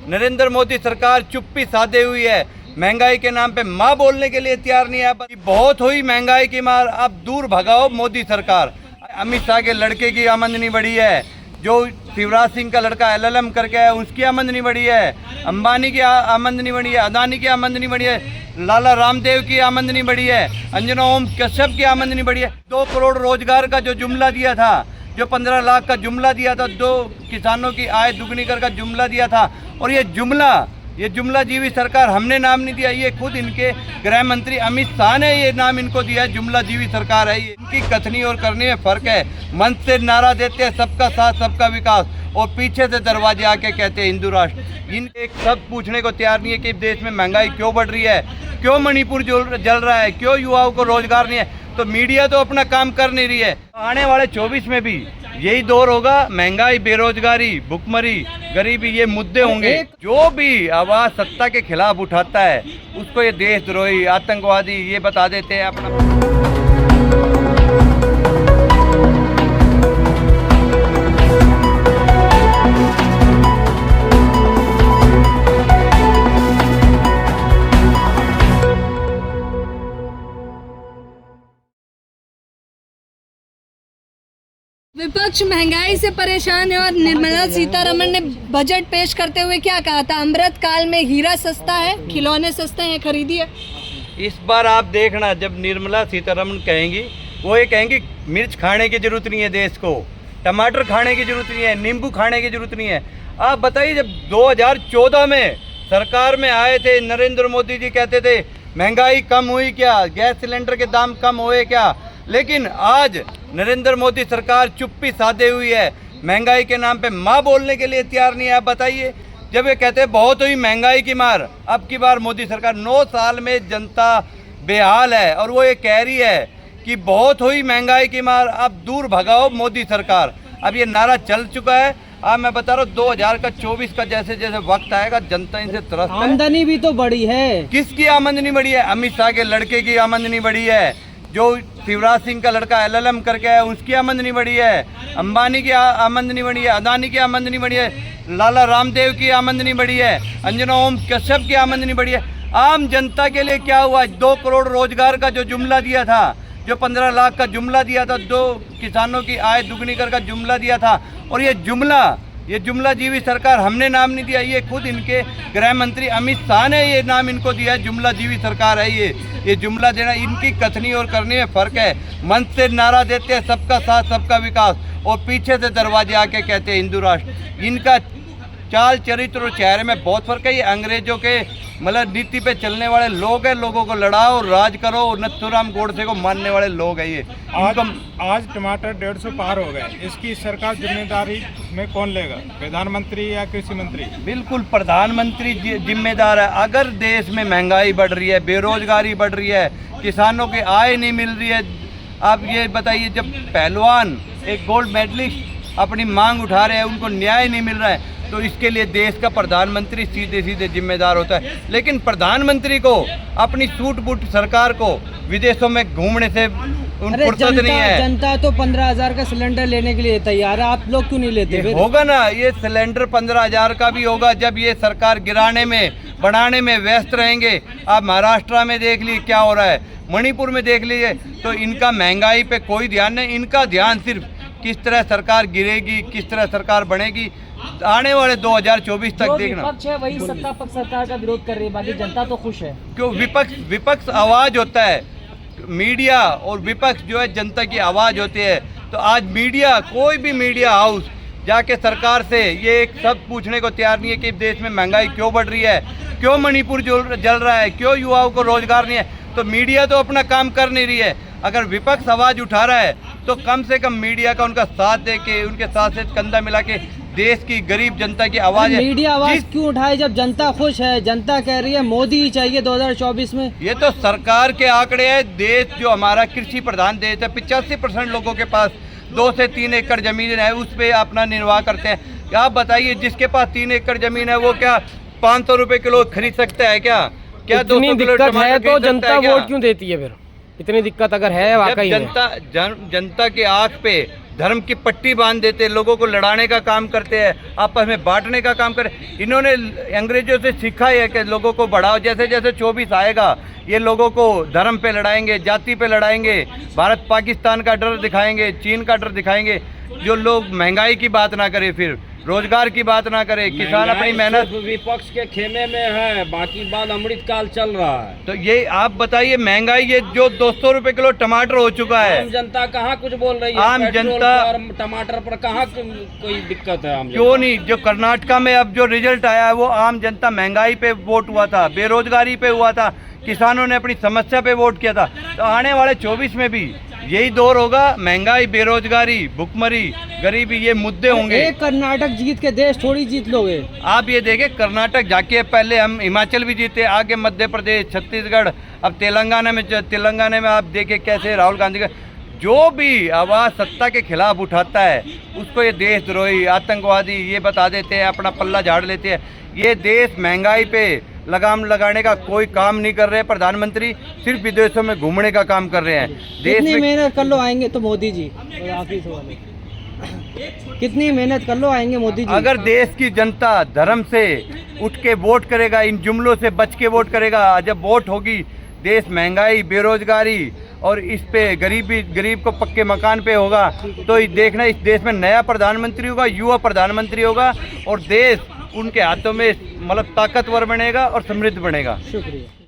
नरेंद्र मोदी सरकार चुप्पी साधे हुई है। महंगाई के नाम पे माँ बोलने के लिए तैयार नहीं है। बहुत हुई महंगाई की मार, अब दूर भगाओ मोदी सरकार। अमित शाह के लड़के की आमदनी बढ़ी है, जो शिवराज सिंह का लड़का LLM करके है उसकी आमदनी बढ़ी है, अंबानी की आमदनी बढ़ी है, अदानी की आमदनी बढ़ी है, लाला रामदेव की आमदनी बढ़ी है, अंजना ओम कश्यप की आमदनी बढ़ी है। 2 करोड़ रोजगार का जो जुमला दिया था, जो 15 लाख का जुमला दिया था, 2 किसानों की आय दुगनी कर का जुमला दिया था, और ये जुमला जीवी सरकार हमने नाम नहीं दिया, ये खुद इनके गृह मंत्री अमित शाह ने ये नाम इनको दिया है। जुमला जीवी सरकार है ये। इनकी कथनी और करनी में फर्क है। मंच से नारा देते हैं सबका साथ सबका विकास, और पीछे से दरवाजे आके कहते हैं हिंदू राष्ट्र। इन एक सब पूछने को तैयार नहीं है कि देश में महंगाई क्यों बढ़ रही है, क्यों मणिपुर जल रहा है, क्यों युवाओं को रोजगार नहीं है। तो मीडिया तो अपना काम कर नहीं रही है। आने वाले 24 में भी यही दौर होगा। महंगाई, बेरोजगारी, भुखमरी, गरीबी, ये मुद्दे होंगे। जो भी आवाज सत्ता के खिलाफ उठाता है उसको ये देशद्रोही, आतंकवादी ये बता देते हैं अपना। विपक्ष महंगाई से परेशान है और निर्मला सीतारमण ने बजट पेश करते हुए क्या कहा था? अमृत काल में हीरा सस्ता है, खिलौने सस्ते हैं, खरीदिए। इस बार आप देखना, जब निर्मला सीतारमण कहेंगी, वो ये कहेंगी मिर्च खाने की जरूरत नहीं है देश को, टमाटर खाने की जरूरत नहीं है, नींबू खाने की जरूरत नहीं है। आप बताइए, जब 2014 में सरकार में आए थे नरेंद्र मोदी जी, कहते थे महंगाई कम हुई क्या, गैस सिलेंडर के दाम कम हुए क्या? लेकिन आज नरेंद्र मोदी सरकार चुप्पी साधे हुई है। महंगाई के नाम पे माँ बोलने के लिए तैयार नहीं है। आप बताइए, जब ये कहते हैं बहुत हुई महंगाई की मार, अब की बार मोदी सरकार 9 साल में जनता बेहाल है, और वो ये कह रही है कि बहुत हुई महंगाई की मार, अब दूर भगाओ मोदी सरकार। अब ये नारा चल चुका है। अब मैं बता रहा हूँ 2024 का जैसे जैसे वक्त आएगा, जनता इनसे त्रस्त है। आमदनी भी तो बढ़ी है। किसकी आमदनी बढ़ी है? अमित शाह के लड़के की आमदनी बढ़ी है, जो शिवराज सिंह का लड़का LLM करके है उसकी आमदनी बढ़ी है, अंबानी की आमदनी बढ़ी है, अदानी की आमदनी बढ़ी है, लाला रामदेव की आमदनी बढ़ी है, अंजना ओम कश्यप की आमदनी बढ़ी है। आम जनता के लिए क्या हुआ? 2 करोड़ रोजगार का जो जुमला दिया था, जो 15 लाख का जुमला दिया था, 2 किसानों की आय दुगनी कर का जुमला दिया था, और ये जुमला जीवी सरकार हमने नाम नहीं दिया, ये खुद इनके गृह मंत्री अमित शाह ने ये नाम इनको दिया है। जुमला जीवी सरकार है ये जुमला देना। इनकी कथनी और करनी में फर्क है। मंच से नारा देते हैं सबका साथ सबका विकास, और पीछे से दरवाजे आके कहते हैं हिंदू राष्ट्र। इनका चाल चरित्र और चेहरे में बहुत फर्क है। ये अंग्रेजों के मतलब नीति पे चलने वाले लोग हैं। लोगों को लड़ाओ, राज करो, नथुराम गोडसे को मानने वाले लोग हैं ये। आज टमाटर 150 पार हो गए। इसकी सरकार जिम्मेदारी में कौन लेगा, प्रधानमंत्री या कृषि मंत्री? बिल्कुल प्रधानमंत्री जिम्मेदार है। अगर देश में महंगाई बढ़ रही है, बेरोजगारी बढ़ रही है, किसानों की आय नहीं मिल रही है, आप ये बताइए, जब पहलवान एक गोल्ड मेडलिस्ट अपनी मांग उठा रहे हैं, उनको न्याय नहीं मिल रहा है, तो इसके लिए देश का प्रधानमंत्री सीधे सीधे जिम्मेदार होता है। लेकिन प्रधानमंत्री को अपनी सूट बूट सरकार को विदेशों में घूमने से फुर्सत नहीं है। जनता तो 15,000 का सिलेंडर लेने के लिए तैयार है, आप लोग क्यों नहीं लेते? होगा ना, ये सिलेंडर 15,000 का भी होगा जब ये सरकार गिराने में बढ़ाने में व्यस्त रहेंगे। आप महाराष्ट्र में देख लीजिए क्या हो रहा है, मणिपुर में देख लीजिए। तो इनका महंगाई पे कोई ध्यान नहीं, इनका ध्यान सिर्फ किस तरह सरकार गिरेगी, किस तरह सरकार बनेगी आने वाले 2024 तक देखना। विपक्ष है वही सत्ता पक्ष सरकार का विरोध कर रही है, बाकी जनता तो खुश है। क्यों? विपक्ष आवाज होता है। मीडिया और विपक्ष जो है जनता की आवाज होती है। तो आज मीडिया, कोई भी मीडिया हाउस जाके सरकार से ये एक सब पूछने को तैयार नहीं है कि देश में महंगाई क्यों बढ़ रही है, क्यों मणिपुर जल रहा है, क्यों युवाओं को रोजगार नहीं है। तो मीडिया तो अपना काम कर नहीं रही है। अगर विपक्ष आवाज उठा रहा है तो कम से कम मीडिया का उनका साथ दे के, उनके साथ से कंधा मिला के देश की गरीब जनता की आवाज है। मीडिया आवाज क्यों उठाए जब जनता खुश है? जनता कह रही है मोदी ही चाहिए 2024 में। ये तो सरकार के आंकड़े हैं। देश जो हमारा कृषि प्रधान देश है, 85% लोगों के पास 2 से 3 एकड़ जमीन है, उस पे अपना निर्वाह करते हैं। आप बताइए, जिसके पास 3 एकड़ जमीन है वो क्या 500 रुपए किलो खरीद सकता है क्या? क्या 200 किलो टमाटर है तो जनता वोट क्यों देती है फिर? इतनी दिक्कत अगर है वाकई जनता की आंख पे धर्म की पट्टी बांध देते हैं, लोगों को लड़ाने का काम करते हैं, आपस में बांटने का काम करे। इन्होंने अंग्रेजों से सीखा है कि लोगों को बढ़ाओ। जैसे जैसे 24 आएगा ये लोगों को धर्म पे लड़ाएंगे, जाति पे लड़ाएंगे, भारत पाकिस्तान का डर दिखाएंगे, चीन का डर दिखाएंगे। जो लोग महंगाई की बात ना करे, फिर रोजगार की बात ना करे, किसान अपनी मेहनत। विपक्ष के खेमे में है, बाकी बात अमृतकाल चल रहा है। तो ये आप बताइए, महंगाई ये जो 200 रुपए किलो टमाटर हो चुका है, आम जनता कहाँ कुछ बोल रही है? आम पेट्रोल जनता पर, टमाटर पर कहाँ कोई दिक्कत है? आम क्यों नहीं? जो कर्नाटका में अब जो रिजल्ट आया है वो आम जनता महंगाई पे वोट हुआ था, बेरोजगारी पे हुआ था, किसानों ने अपनी समस्या पे वोट किया था। तो आने वाले 24 में भी यही दौर होगा, महंगाई, बेरोजगारी, भुखमरी, गरीबी, ये मुद्दे होंगे। एक कर्नाटक जीत के देश थोड़ी जीत लोगे। आप ये देखें, कर्नाटक जाके पहले हम हिमाचल भी जीते, आगे मध्य प्रदेश, छत्तीसगढ़, अब तेलंगाना में आप देखें कैसे राहुल गांधी का जो भी आवाज़ सत्ता के खिलाफ उठाता है उसको ये देशद्रोही, आतंकवादी ये बता देते हैं, अपना पल्ला झाड़ लेते हैं। ये देश महंगाई पे लगाम लगाने का कोई काम नहीं कर रहे हैं। प्रधानमंत्री सिर्फ विदेशों में घूमने का काम कर रहे हैं। देश कितनी में मेहनत कर लो आएंगे तो मोदी जी, और आखिरी सवाल है, कितनी मेहनत कर लो आएंगे मोदी जी? अगर देश की जनता धर्म से उठ के वोट करेगा, इन जुमलों से बच के वोट करेगा, जब वोट होगी, देश महंगाई, बेरोजगारी और इस पे गरीब को पक्के मकान पे होगा, तो ये देखना इस देश में नया प्रधानमंत्री होगा, युवा प्रधानमंत्री होगा और देश उनके हाथों में मतलब ताकतवर बनेगा और समृद्ध बनेगा। शुक्रिया।